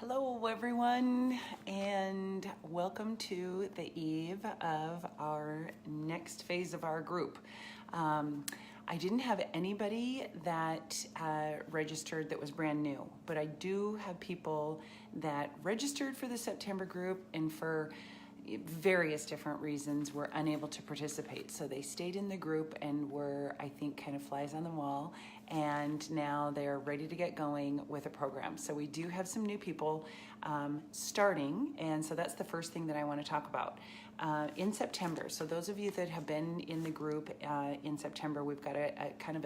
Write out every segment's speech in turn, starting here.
Hello, everyone, and welcome to the eve of our next phase of our group. I didn't have anybody that registered that was brand new, but I do have people that registered for the September group and for various different reasons were unable to participate. So they stayed in the group and were, I think, kind of flies on the wall. And now they're ready to get going with a program. So we do have some new people starting. And so that's the first thing that I want to talk about. In September, so those of you that have been in the group in September, we've got a kind of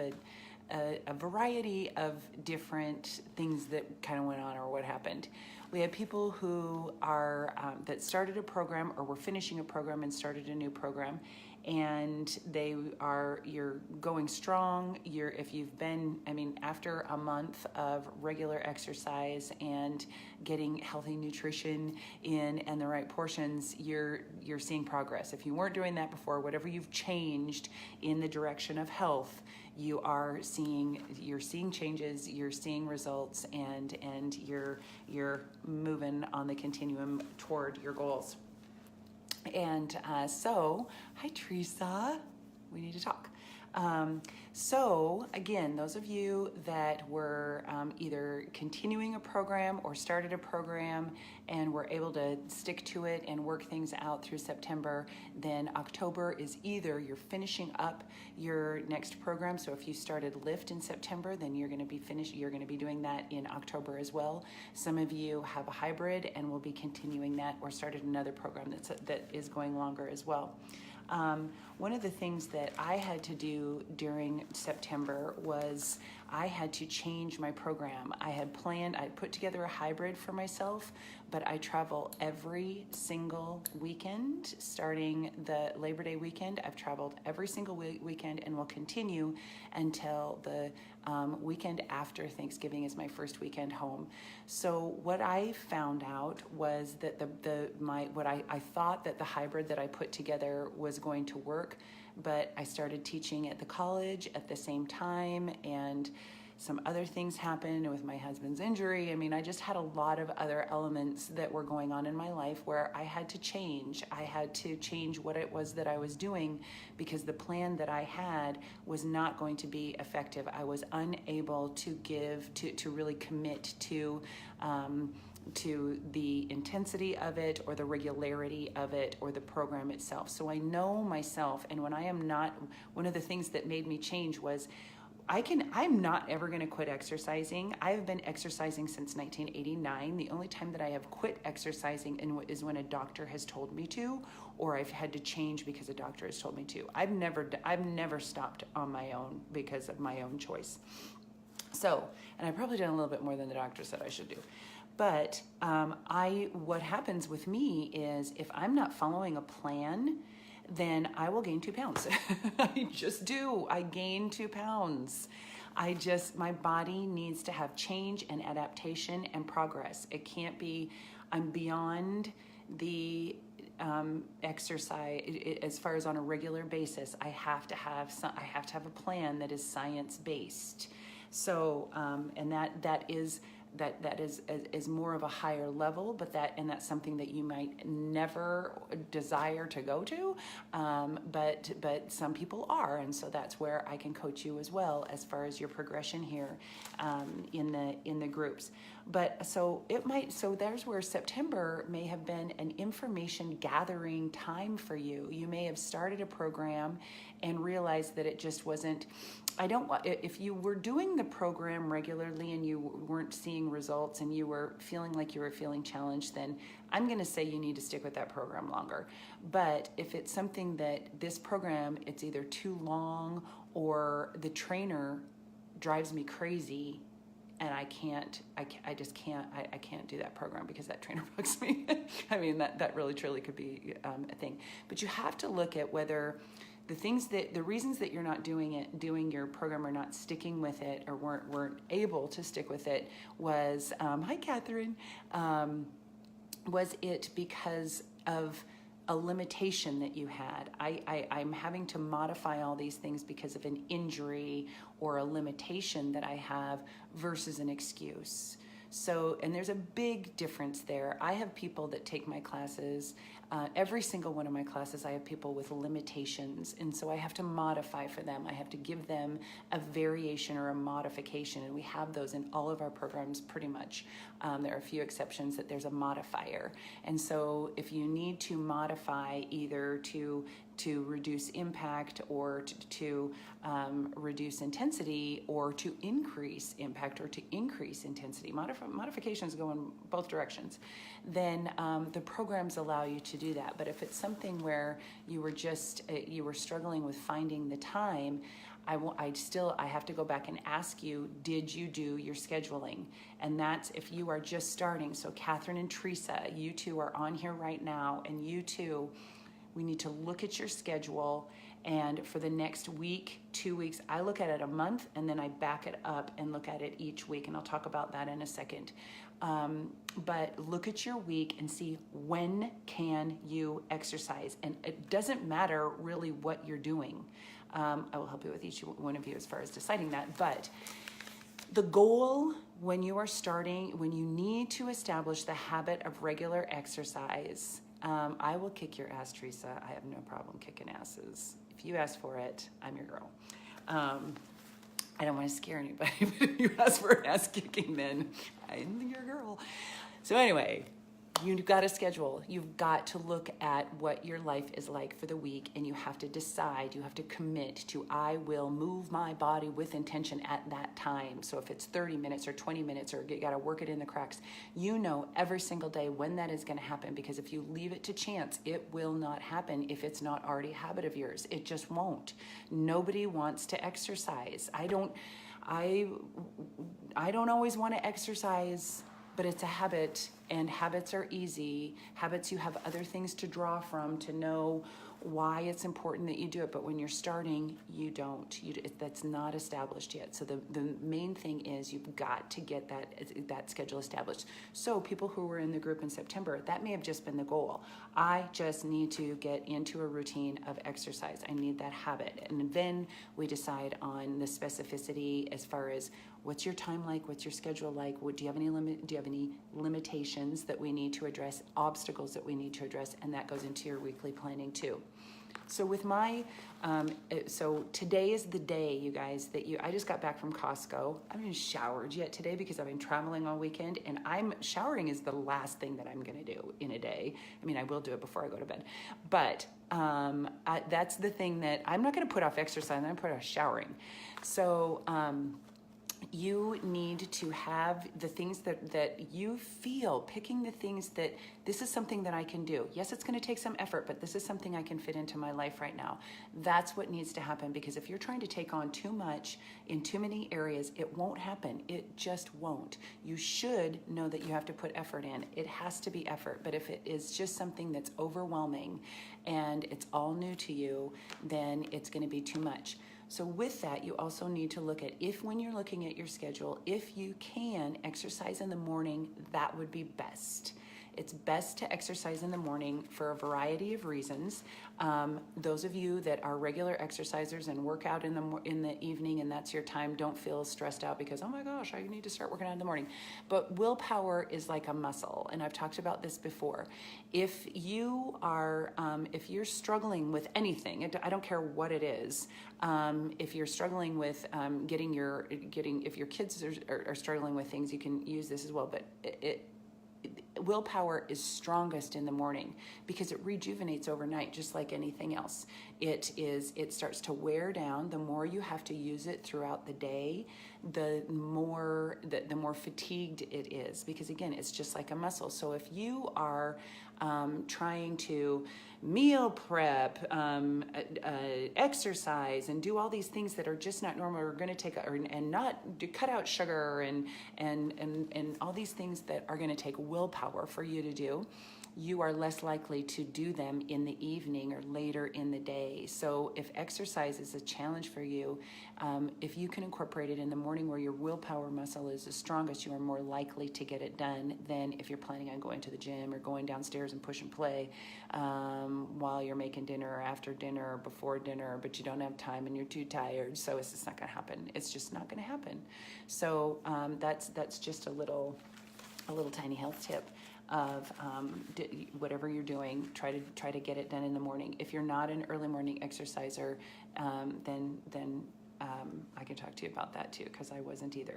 a variety of different things that kind of went on or what happened. We had people who are that started a program or were finishing a program and started a new program, and you're going strong. If you've been, after a month of regular exercise and getting healthy nutrition in and the right portions, you're seeing progress. If you weren't doing that before, whatever you've changed in the direction of health, you're seeing changes, you're seeing results, and you're moving on the continuum toward your goals. And so, hi Teresa, we need to talk. So again, those of you that were either continuing a program or started a program and were able to stick to it and work things out through September, then October is either you're finishing up your next program. So if you started Lift in September, then you're going to be doing that in October as well. Some of you have a hybrid and will be continuing that or started another program that is going longer as well. One of the things that I had to do during September was I had to change my program. I put together a hybrid for myself, but I travel every single weekend, starting the Labor Day weekend. I've traveled every single weekend and will continue until the weekend after Thanksgiving is my first weekend home. So what I found out was that I thought that the hybrid that I put together was going to work, but I started teaching at the college at the same time, and some other things happened with my husband's injury. I just had a lot of other elements that were going on in my life where I had to change. I had to change what it was that I was doing because the plan that I had was not going to be effective. I was unable to really commit to the intensity of it or the regularity of it or the program itself. So I know myself, and when I am not, one of the things that made me change was I'm not ever going to quit exercising. I've been exercising since 1989. The only time that I have quit exercising is when a doctor has told me to, or I've had to change because a doctor has told me to. I've never stopped on my own because of my own choice. So, and I've probably done a little bit more than the doctor said I should do. But what happens with me is if I'm not following a plan, then I will gain 2 pounds. I just do. I gain 2 pounds. My body needs to have change and adaptation and progress. It can't be, I'm beyond the exercise as far as on a regular basis. I have to have a plan that is science-based. So, and that is more of a higher level, but that's something that you might never desire to go to, but some people are, and so that's where I can coach you as well as far as your progression here in the groups. But so there's where September may have been an information gathering time for you. You may have started a program and realized that it just wasn't. If you were doing the program regularly and you weren't seeing results and you were feeling like you were feeling challenged, then I'm going to say you need to stick with that program longer. But if it's something that this program, it's either too long or the trainer drives me crazy and I can't do that program because that trainer bugs me. That really truly could be a thing. But you have to look at whether the reasons that you're not doing your program or not sticking with it or weren't able to stick with it was, hi Catherine, was it because of a limitation that you had? I'm having to modify all these things because of an injury or a limitation that I have versus an excuse. So, and there's a big difference there. I have people that take my classes, every single one of my classes, I have people with limitations. And so I have to modify for them. I have to give them a variation or a modification. And we have those in all of our programs pretty much. There are a few exceptions that there's a modifier. And so if you need to modify either to reduce impact or to reduce intensity or to increase impact or to increase intensity, modifications go in both directions, then the programs allow you to do that. But if it's something where you were struggling with finding the time, I have to go back and ask you, did you do your scheduling? And that's if you are just starting. So Catherine and Teresa, you two are on here right now, and you two, we need to look at your schedule, and for the next week, 2 weeks, I look at it a month, and then I back it up and look at it each week, and I'll talk about that in a second. But look at your week and see, when can you exercise? And it doesn't matter really what you're doing. I will help you with each one of you as far as deciding that. But the goal when you are starting, when you need to establish the habit of regular exercise, I will kick your ass, Teresa. I have no problem kicking asses. If you ask for it, I'm your girl. I don't want to scare anybody, but if you ask for an ass kicking, then I'm your girl. So anyway, you've got a schedule. You've got to look at what your life is like for the week, and you have to decide, you have to commit to, I will move my body with intention at that time. So if it's 30 minutes or 20 minutes, or you got to work it in the cracks, you know every single day when that is going to happen, because if you leave it to chance, it will not happen if it's not already a habit of yours. It just won't. Nobody wants to exercise. I don't always want to exercise, but it's a habit, and habits are easy. Habits, you have other things to draw from to know why it's important that you do it. But when you're starting, you don't. That's not established yet. So the main thing is you've got to get that schedule established. So people who were in the group in September, that may have just been the goal. I just need to get into a routine of exercise. I need that habit. And then we decide on the specificity as far as, what's your time like? What's your schedule like? Do you have any limitations that we need to address, obstacles that we need to address? And that goes into your weekly planning too. So with my, so today is the day, you guys, I just got back from Costco. I haven't even showered yet today because I've been traveling all weekend, and showering is the last thing that I'm going to do in a day. I mean, I will do it before I go to bed, but that's the thing that I'm not going to put off exercise. I'm going to put off showering. So, you need to have the things that you feel, picking the things that this is something that I can do. Yes, it's going to take some effort, but this is something I can fit into my life right now. That's what needs to happen, because if you're trying to take on too much in too many areas, it won't happen. It just won't. You should know that you have to put effort in. It has to be effort, but if it is just something that's overwhelming and it's all new to you, then it's going to be too much. So with that, you also need to look at, if when you're looking at your schedule, if you can exercise in the morning, that would be best. It's best to exercise in the morning for a variety of reasons. Those of you that are regular exercisers and work out in the evening, and that's your time, don't feel stressed out because, oh my gosh, I need to start working out in the morning. But willpower is like a muscle, and I've talked about this before. If you are, if you're struggling with anything, I don't care what it is. If you're struggling with if your kids are struggling with things, you can use this as well. But willpower is strongest in the morning because it rejuvenates overnight, just like anything else. It starts to wear down. The more you have to use it throughout the day, the more fatigued it is, because again, it's just like a muscle. So if you are trying to meal prep, exercise, and do all these things that are just not normal, or going to take, and not cut out sugar, and all these things that are going to take willpower for you to do, you are less likely to do them in the evening or later in the day. So if exercise is a challenge for you, if you can incorporate it in the morning where your willpower muscle is the strongest, you are more likely to get it done than if you're planning on going to the gym or going downstairs and push and play while you're making dinner or after dinner or before dinner, but you don't have time and you're too tired. So it's just not going to happen. It's just not going to happen. So that's just a little little tiny health tip of whatever you're doing, try to get it done in the morning. If you're not an early morning exerciser, then I can talk to you about that too, because I wasn't either.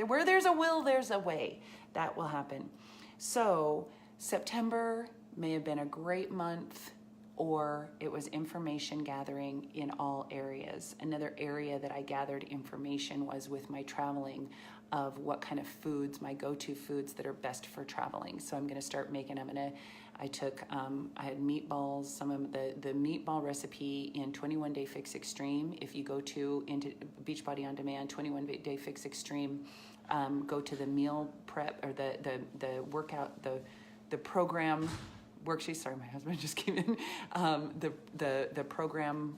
Where there's a will, there's a way. That will happen. So September may have been a great month, or it was information gathering in all areas. Another area that I gathered information was with my traveling, of what kind of foods, my go-to foods that are best for traveling. So I'm going to start making, I had meatballs, some of the meatball recipe in 21 Day Fix Extreme. If you go into Beachbody On Demand, 21 Day Fix Extreme, go to the meal prep, or the workout, the program worksheet. Sorry, my husband just came in. The program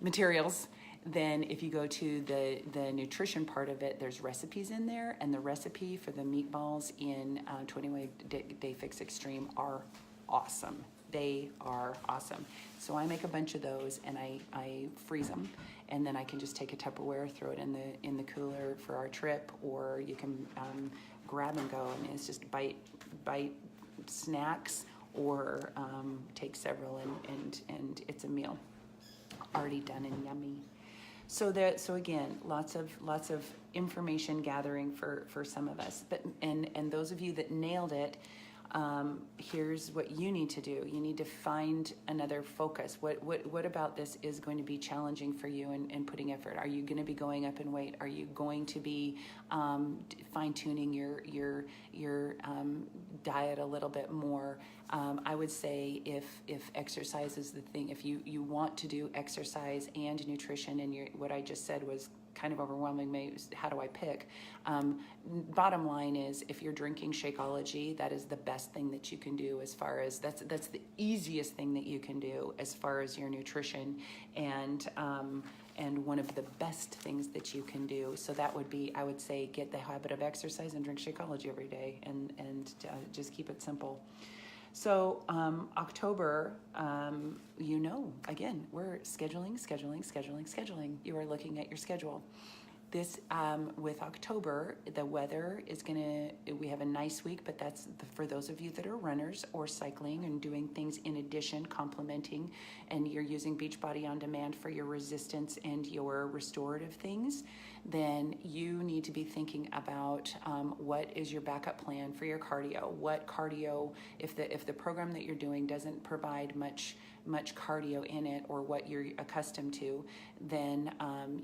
materials. Then if you go to the nutrition part of it, there's recipes in there, and the recipe for the meatballs in 21 Day Fix Extreme are awesome. They are awesome. So I make a bunch of those, and I freeze them, and then I can just take a Tupperware, throw it in the cooler for our trip, or you can grab and go. I mean, it's just bite snacks, or take several, and it's a meal already done and yummy. So again, lots of information gathering for some of us. But and those of you that nailed it, here's what you need to do. You need to find another focus. What about this is going to be challenging for you and putting effort? Are you going to be going up in weight? Are you going to be fine-tuning your diet a little bit more? I would say if exercise is the thing, if you want to do exercise and nutrition, and what I just said was kind of overwhelming me, how do I pick? Bottom line is, if you're drinking Shakeology, that is the best thing that you can do, as far as that's the easiest thing that you can do as far as your nutrition, and one of the best things that you can do. So that would be, I would say, get the habit of exercise and drink Shakeology every day, and just keep it simple. So October, again, we're scheduling. You are looking at your schedule. This, with October, the weather is we have a nice week, but that's for those of you that are runners or cycling and doing things in addition, complementing, and you're using Beachbody On Demand for your resistance and your restorative things, then you need to be thinking about what is your backup plan for your cardio. What cardio, if the program that you're doing doesn't provide much cardio in it, or what you're accustomed to, then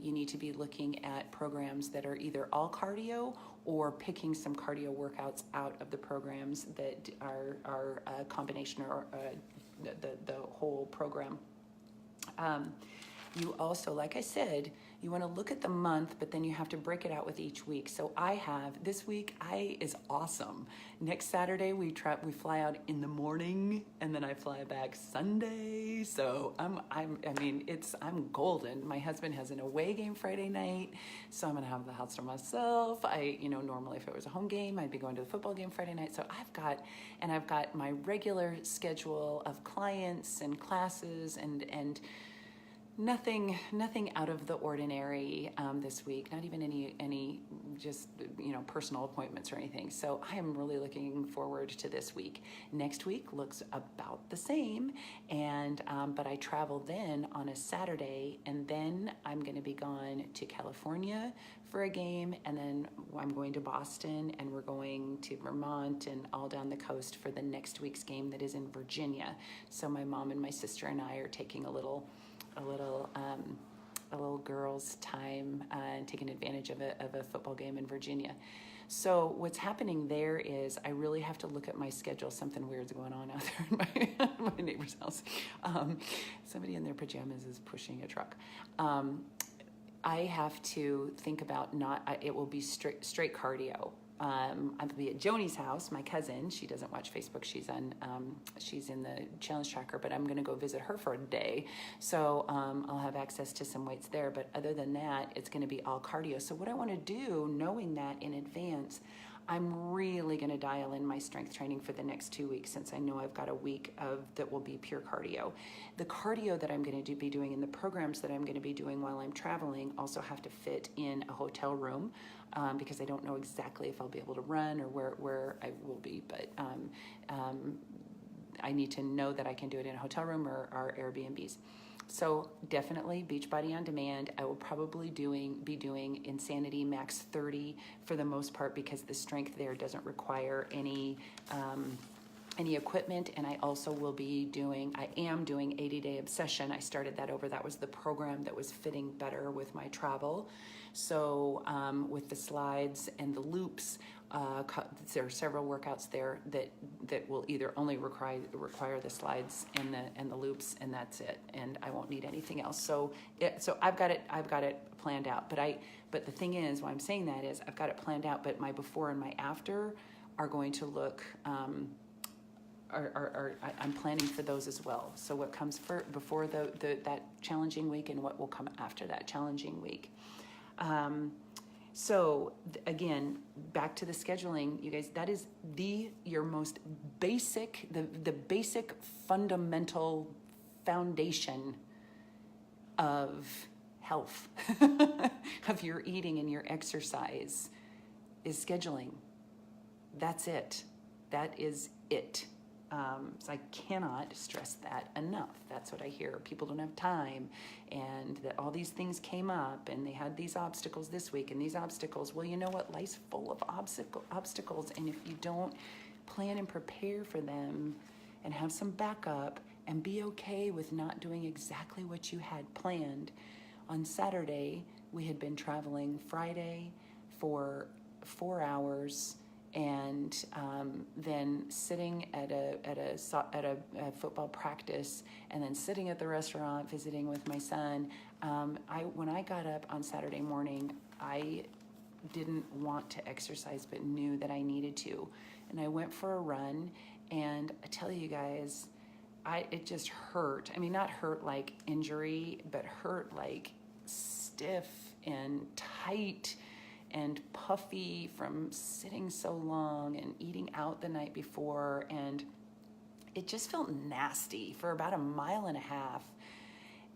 you need to be looking at programs that are either all cardio, or picking some cardio workouts out of the programs that are a combination, or the whole program. You also, like I said, you want to look at the month, but then you have to break it out with each week. So this week is awesome. Next Saturday we fly out in the morning, and then I fly back Sunday. So I'm golden. My husband has an away game Friday night, so I'm gonna have the house to myself. Normally if it was a home game, I'd be going to the football game Friday night. So I've got my regular schedule of clients and classes, and nothing out of the ordinary this week. Not even any just personal appointments or anything. So I am really looking forward to this week. Next week looks about the same, but I travel then on a Saturday, and then I'm going to be gone to California for a game, and then I'm going to Boston, and we're going to Vermont and all down the coast for the next week's game that is in Virginia. So my mom and my sister and I are taking a little girls' time and taking advantage of a football game in Virginia. So what's happening there is I really have to look at my schedule. Something weird's going on out there in my neighbor's house. Somebody in their pajamas is pushing a truck. I have to think about it will be straight cardio. I'll be at Joni's house, my cousin. She doesn't watch Facebook. She's in the challenge tracker, but I'm going to go visit her for a day. So I'll have access to some weights there. But other than that, it's going to be all cardio. So what I want to do, knowing that in advance, I'm really going to dial in my strength training for the next 2 weeks, since I know I've got a week that will be pure cardio. The cardio that I'm going to be doing and the programs that I'm going to be doing while I'm traveling also have to fit in a hotel room, because I don't know exactly if I'll be able to run or where I will be, but I need to know that I can do it in a hotel room or Airbnbs. So definitely Beachbody On Demand. I will probably be doing Insanity Max 30 for the most part, because the strength there doesn't require any equipment. And I also am doing 80-Day Obsession. I started that over. That was the program that was fitting better with my travel. So with the slides and the loops, there are several workouts there that will either only require the slides and the loops, and that's it, and I won't need anything else. So I've got it planned out. But the thing is, why I'm saying that is I've got it planned out, but my before and my after are going to look. I'm planning for those as well. So what comes before that challenging week, and what will come after that challenging week. So again, back to the scheduling, you guys, that is your most basic, the basic fundamental foundation of health, of your eating and your exercise, is scheduling. That's it. That is it. So I cannot stress that enough. That's what I hear. People don't have time, and that all these things came up, and they had these obstacles this week and these obstacles. Well, you know what? Life's full of obstacles, and if you don't plan and prepare for them and have some backup and be okay with not doing exactly what you had planned. On Saturday, we had been traveling Friday for 4 hours, and then sitting at a football practice, and then sitting at the restaurant visiting with my son. When I got up on Saturday morning, I didn't want to exercise, but knew that I needed to, and I went for a run. And I tell you guys, it just hurt. I mean, not hurt like injury, but hurt like stiff and tight and puffy from sitting so long and eating out the night before. And it just felt nasty for about 1.5 miles.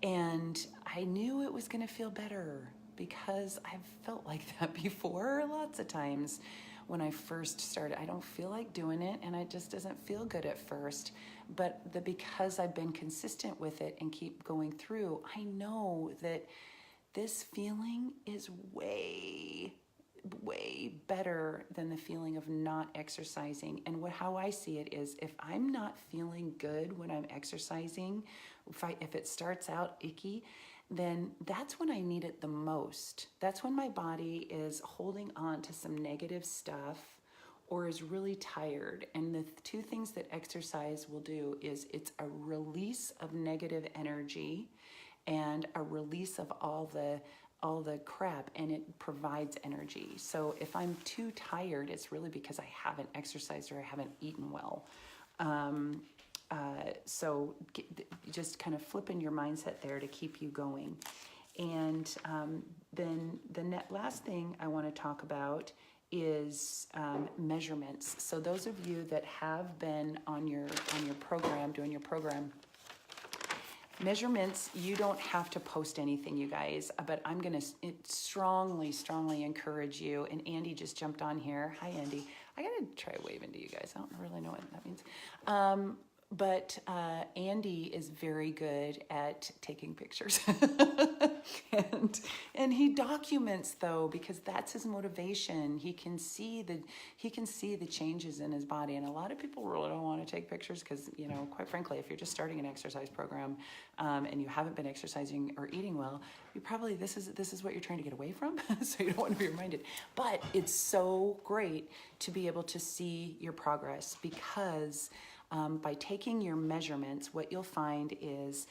And I knew it was gonna feel better, because I've felt like that before lots of times. When I first started, I don't feel like doing it, and it just doesn't feel good at first. But because I've been consistent with it and keep going through, I know that this feeling is way better than the feeling of not exercising. And how I see it is, if I'm not feeling good when I'm exercising, if it starts out icky, then that's when I need it the most. That's when my body is holding on to some negative stuff or is really tired. And the two things that exercise will do is it's a release of negative energy and a release of all the crap, and it provides energy. So if I'm too tired, it's really because I haven't exercised or I haven't eaten well. So just kind of flipping your mindset there to keep you going. And then the last thing I want to talk about is measurements. So those of you that have been on your program, doing your program, measurements, you don't have to post anything, you guys, but I'm going to strongly encourage you. And Andy just jumped on here. Hi, Andy. I got to try waving to you guys. I don't really know what that means. But Andy is very good at taking pictures. and he documents, though, because that's his motivation. He can see the changes in his body. And a lot of people really don't want to take pictures because, quite frankly, if you're just starting an exercise program and you haven't been exercising or eating well, you probably this is what you're trying to get away from. So you don't want to be reminded. But it's so great to be able to see your progress, because by taking your measurements, what you'll find is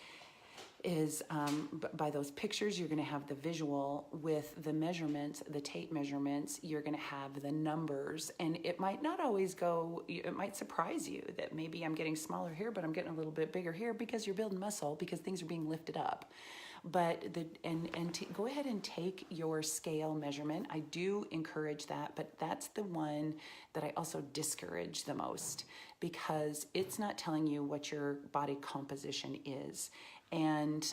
by those pictures, you're going to have the visual. With the measurements, the tape measurements, you're going to have the numbers. And it might not always it might surprise you that maybe I'm getting smaller here, but I'm getting a little bit bigger here, because you're building muscle, because things are being lifted up. But go ahead and take your scale measurement. I do encourage that, but that's the one that I also discourage the most, because it's not telling you what your body composition is. And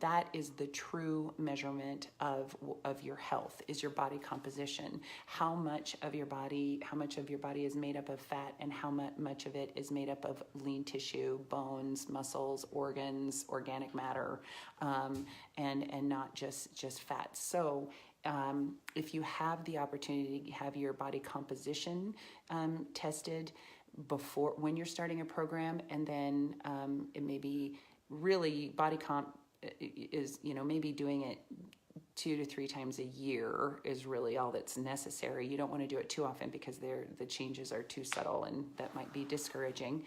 that is the true measurement of your health, is your body composition. How much of your body is made up of fat, and how much of it is made up of lean tissue, bones, muscles, organs, organic matter, and not just fat. So if you have the opportunity to have your body composition tested when you're starting a program, and then it may be really body comp is, maybe doing it 2 to 3 times a year is really all that's necessary. You don't want to do it too often, because the changes are too subtle, and that might be discouraging.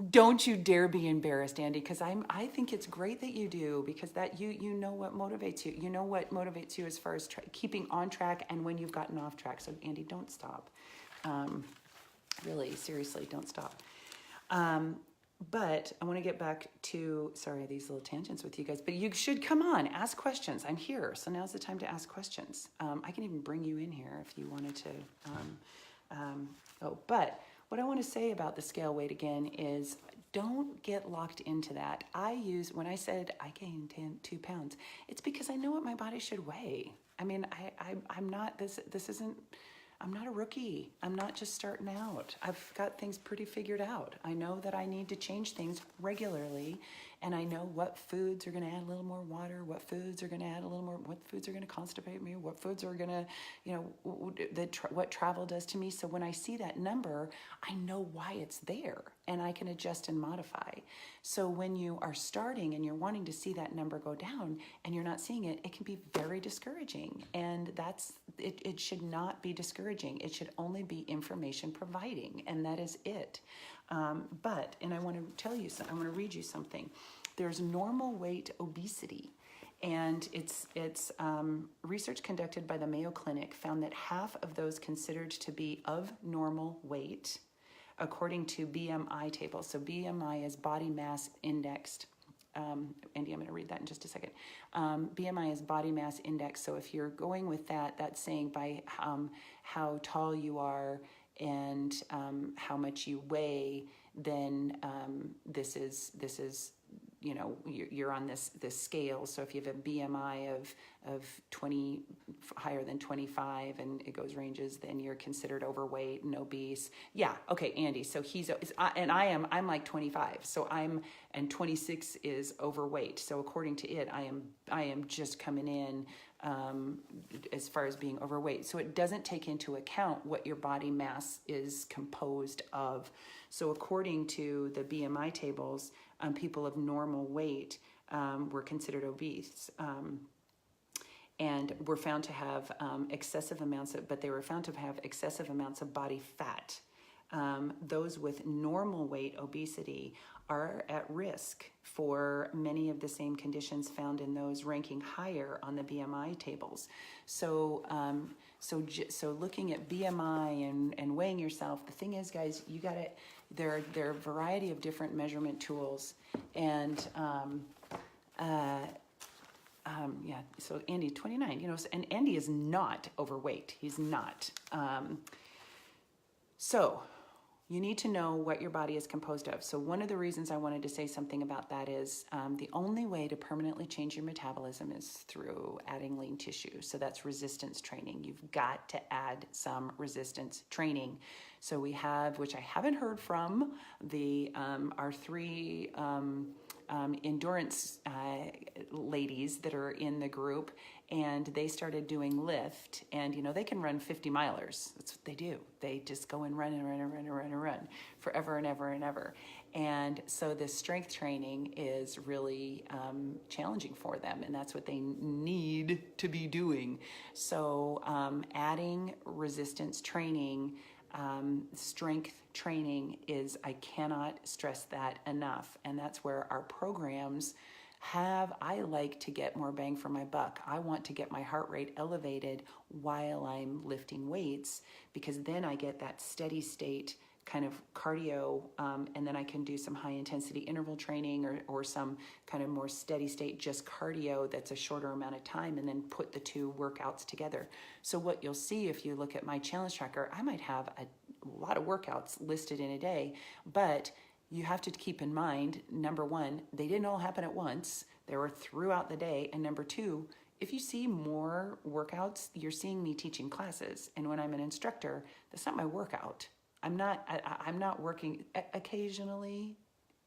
Don't you dare be embarrassed, Andy, because I think it's great that you do, because that you know what motivates you. You know what motivates you as far as keeping on track, and when you've gotten off track. So Andy, don't stop. Really, seriously, don't stop. But I want to get back to, sorry, these little tangents with you guys, but you should come on, ask questions. I'm here, so now's the time to ask questions. I can even bring you in here if you wanted to. But what I want to say about the scale weight again is, don't get locked into that. When I said I gained 2 pounds, it's because I know what my body should weigh. I mean, I'm not, I'm not a rookie. I'm not just starting out. I've got things pretty figured out. I know that I need to change things regularly, and I know what foods are going to add a little more water, what foods are going to add a little more, what foods are going to constipate me, what foods are going to, what travel does to me. So when I see that number, I know why it's there, and I can adjust and modify. So when you are starting and you're wanting to see that number go down and you're not seeing it, it can be very discouraging. And it should not be discouraging. It should only be information providing, and that is it. And I want to tell you something, I want to read you something. There's normal weight obesity, and it's research conducted by the Mayo Clinic found that half of those considered to be of normal weight, according to BMI tables. So BMI is body mass indexed. Andy, I'm going to read that in just a second. BMI is body mass index. So if you're going with that, that's saying by how tall you are and how much you weigh, then this is you're on this scale. So if you have a BMI of 20, higher than 25, and it goes ranges, then you're considered overweight and obese. Yeah, okay, Andy. So I'm like 25. So and 26 is overweight. So according to it, I am just coming in as far as being overweight. So it doesn't take into account what your body mass is composed of. So according to the BMI tables, people of normal weight were considered obese, and were found to have excessive amounts of body fat. Those with normal weight obesity are at risk for many of the same conditions found in those ranking higher on the BMI tables. So looking at BMI and weighing yourself, the thing is, guys, you got it. There are a variety of different measurement tools, and so Andy, 29, and Andy is not overweight. He's not. So you need to know what your body is composed of. So one of the reasons I wanted to say something about that is the only way to permanently change your metabolism is through adding lean tissue. So that's resistance training. You've got to add some resistance training. So we have, which I haven't heard from, our 3 endurance ladies that are in the group, and they started doing lift, and they can run 50 milers. That's what they do. They just go and run and run and run and run and run forever and ever and ever. And so this strength training is really challenging for them, and that's what they need to be doing. So adding resistance training, strength training I cannot stress that enough. And that's where our programs I like to get more bang for my buck. I want to get my heart rate elevated while I'm lifting weights, because then I get that steady state kind of cardio, and then I can do some high intensity interval training or some kind of more steady state, just cardio that's a shorter amount of time, and then put the two workouts together. So what you'll see if you look at my challenge tracker, I might have a lot of workouts listed in a day, but you have to keep in mind, number one, they didn't all happen at once. They were throughout the day. And number two, if you see more workouts, you're seeing me teaching classes. And when I'm an instructor, that's not my workout. I'm not working occasionally,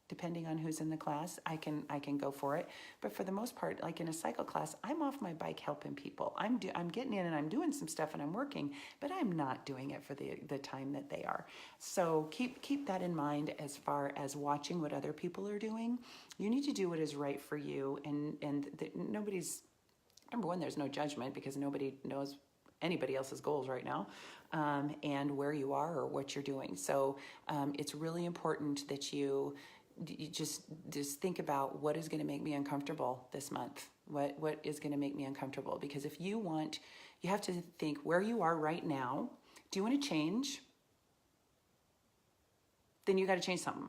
depending on who's in the class, I can go for it. But for the most part, like in a cycle class, I'm off my bike helping people. I'm getting in and I'm doing some stuff and I'm working, but I'm not doing it for the time that they are. So keep that in mind as far as watching what other people are doing. You need to do what is right for you, and nobody's, number one, there's no judgment because nobody knows anybody else's goals right now, and where you are or what you're doing. So it's really important that you just think about what is going to make me uncomfortable this month. What is going to make me uncomfortable? Because if you have to think where you are right now. Do you want to change? Then you got to change something.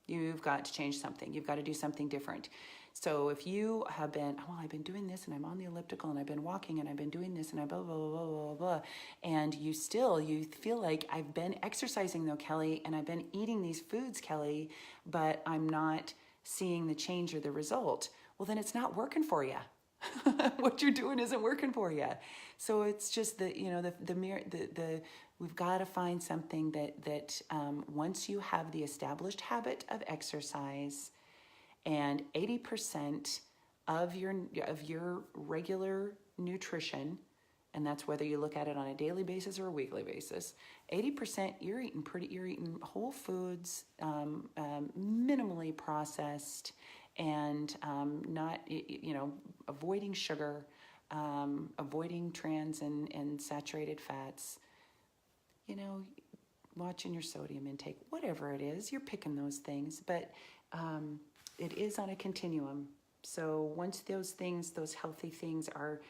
You've got to change something. You've got to do something different. So if you have been, I've been doing this and I'm on the elliptical and I've been walking and I've been doing this and I blah, blah, blah, blah, blah, blah, and you feel like I've been exercising though, Kelly, and I've been eating these foods, Kelly, but I'm not seeing the change or the result. Well, then it's not working for you. What you're doing isn't working for you. So it's just we've got to find something that once you have the established habit of exercise, and 80% of your regular nutrition, and that's whether you look at it on a daily basis or a weekly basis, 80% you're eating whole foods, minimally processed, and not avoiding sugar, avoiding trans and saturated fats. Watching your sodium intake, whatever it is, you're picking those things, but it is on a continuum. So once those healthy things are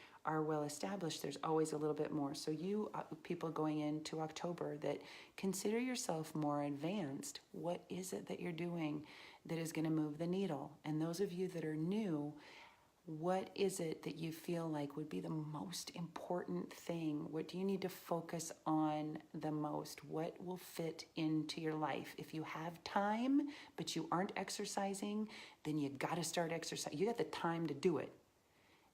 well established, there's always a little bit more. So you people going into October that consider yourself more advanced, what is it that you're doing that is going to move the needle? And those of you that are new, what is it that you feel like would be the most important thing? What do you need to focus on the most? What will fit into your life? If you have time, but you aren't exercising, then you got to start exercising. You got the time to do it.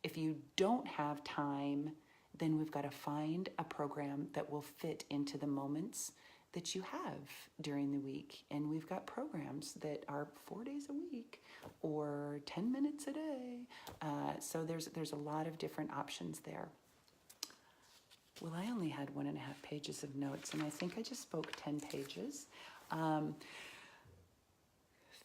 If you don't have time, then we've got to find a program that will fit into the moments that you have during the week. And we've got programs that are 4 days a week or 10 minutes a day. So there's a lot of different options there. Well, I only had 1.5 pages of notes, and I think I just spoke 10 pages.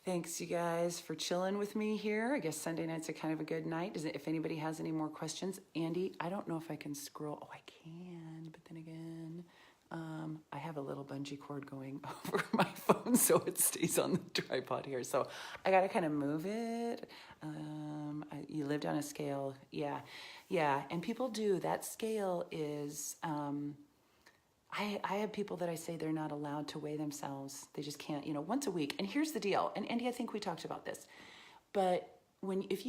Thanks, you guys, for chilling with me here. I guess Sunday nights are kind of a good night. If anybody has any more questions, Andy, I don't know if I can scroll. Oh, I can, but then again, I have a little bungee cord going over my phone so it stays on the tripod here. So I got to kind of move it. You lived on a scale. Yeah. And people do. That scale is, I have people that I say they're not allowed to weigh themselves. They just can't, once a week. And here's the deal. And Andy, I think we talked about this, but if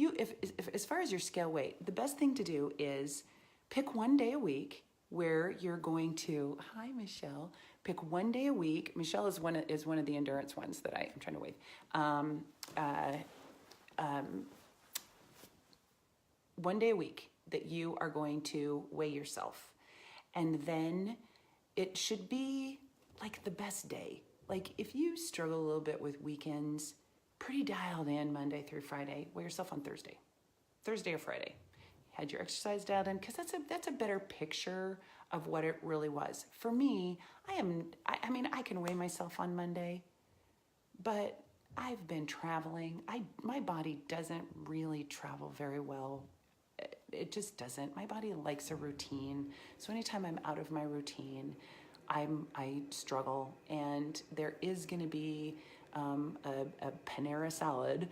as far as your scale weight, the best thing to do is pick 1 day a week where you're going to, hi, Michelle, pick 1 day a week. Michelle is one of the endurance ones that I'm trying to wave. 1 day a week that you are going to weigh yourself. And then it should be like the best day. Like if you struggle a little bit with weekends, pretty dialed in Monday through Friday, weigh yourself on Thursday or Friday. Had your exercise dialed in, because that's a better picture of what it really was. For me, I can weigh myself on Monday, but I've been traveling. My body doesn't really travel very well. It just doesn't. My body likes a routine. So anytime I'm out of my routine, I struggle, and there is going to be a Panera salad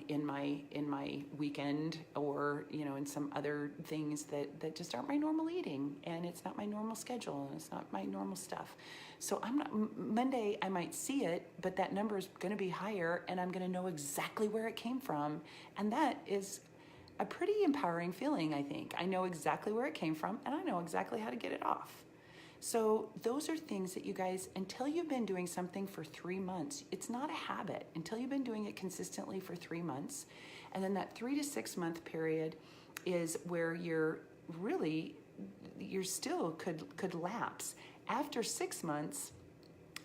in my weekend, or in some other things that just aren't my normal eating, and it's not my normal schedule, and it's not my normal stuff. So I'm not Monday. I might see it, but that number is going to be higher, and I'm going to know exactly where it came from, and that is a pretty empowering feeling. I think I know exactly where it came from, and I know exactly how to get it off. So those are things that you guys, until you've been doing something for 3 months, it's not a habit. Until you've been doing it consistently for 3 months, and then that 3 to 6 month period is where you're still could lapse. After 6 months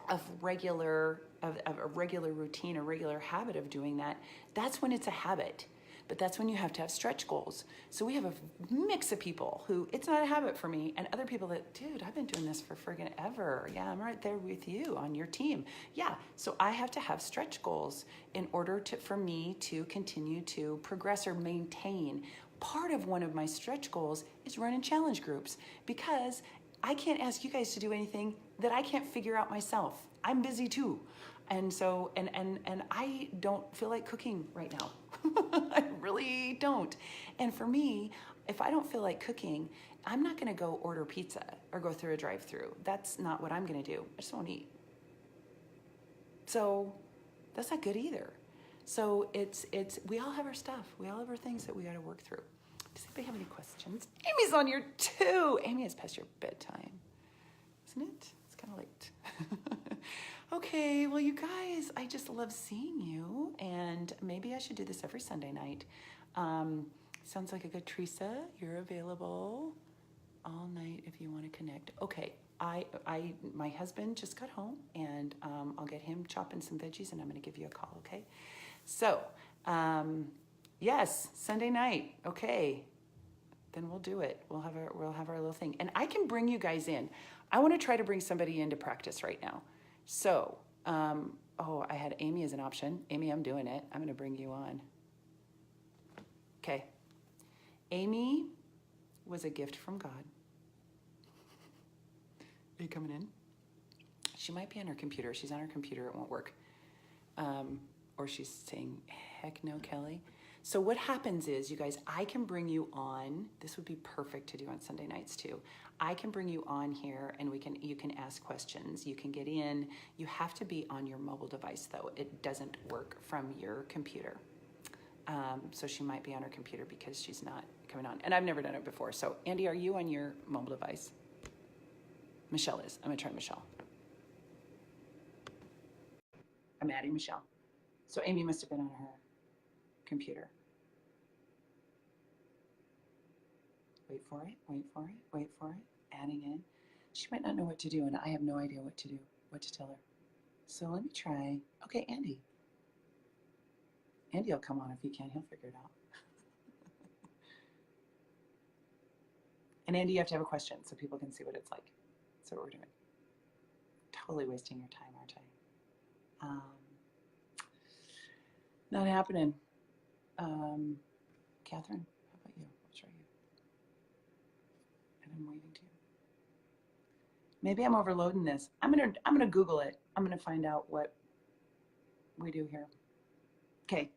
of a regular routine, a regular habit of doing that, that's when it's a habit. But that's when you have to have stretch goals. So we have a mix of people who it's not a habit for me, and other people that, dude, I've been doing this for friggin' ever. Yeah, I'm right there with you on your team. Yeah, so I have to have stretch goals in order for me to continue to progress or maintain. Part of one of my stretch goals is running challenge groups, because I can't ask you guys to do anything that I can't figure out myself. I'm busy too. And so, and I don't feel like cooking right now. I really don't. And for me, if I don't feel like cooking, I'm not going to go order pizza or go through a drive-through. That's not what I'm going to do. I just want to eat. So that's not good either. So we all have our stuff. We all have our things that we got to work through. Does anybody have any questions? Amy's on here too. Amy, it's past your bedtime, isn't it? It's kind of late. Okay, well, you guys, I just love seeing you, and maybe I should do this every Sunday night. Sounds like a good Teresa. You're available all night if you want to connect. Okay, my husband just got home, and I'll get him chopping some veggies, and I'm going to give you a call. Okay, so yes, Sunday night. Okay, then we'll do it. We'll have our little thing, and I can bring you guys in. I want to try to bring somebody in to practice right now. So, I had Amy as an option. Amy, I'm doing it. I'm going to bring you on. Okay. Amy was a gift from God. Are you coming in? She might be on her computer. She's on her computer. It won't work. Or she's saying, heck no, Kelly. So what happens is, you guys, I can bring you on. This would be perfect to do on Sunday nights too. I can bring you on here, and you can ask questions. You can get in. You have to be on your mobile device, though. It doesn't work from your computer. So she might be on her computer because she's not coming on. And I've never done it before. So Andy, are you on your mobile device? Michelle is. I'm going to try Michelle. I'm adding Michelle. So Amy must have been on her computer. Wait for it, wait for it, wait for it. Adding in. She might not know what to do, and I have no idea what to do, what to tell her. So let me try. Okay, Andy. Andy will come on if he can. He'll figure it out. And Andy, you have to have a question so people can see what it's like. That's what we're doing. Totally wasting your time, aren't I? Not happening. Catherine, how about you? I'll try you. And I'm waving to you. Maybe I'm overloading this. I'm gonna Google it. I'm gonna find out what we do here. Okay.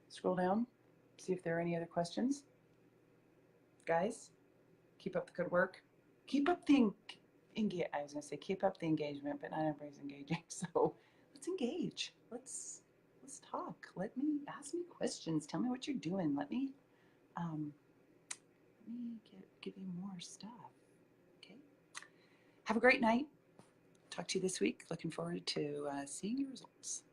Scroll down. See if there are any other questions. Guys, keep up the good work. Keep up the I was gonna say keep up the engagement, but not everybody's engaging. So let's engage. Let's talk. Ask me questions. Tell me what you're doing. Let me give you more stuff. Okay. Have a great night. Talk to you this week. Looking forward to seeing your results.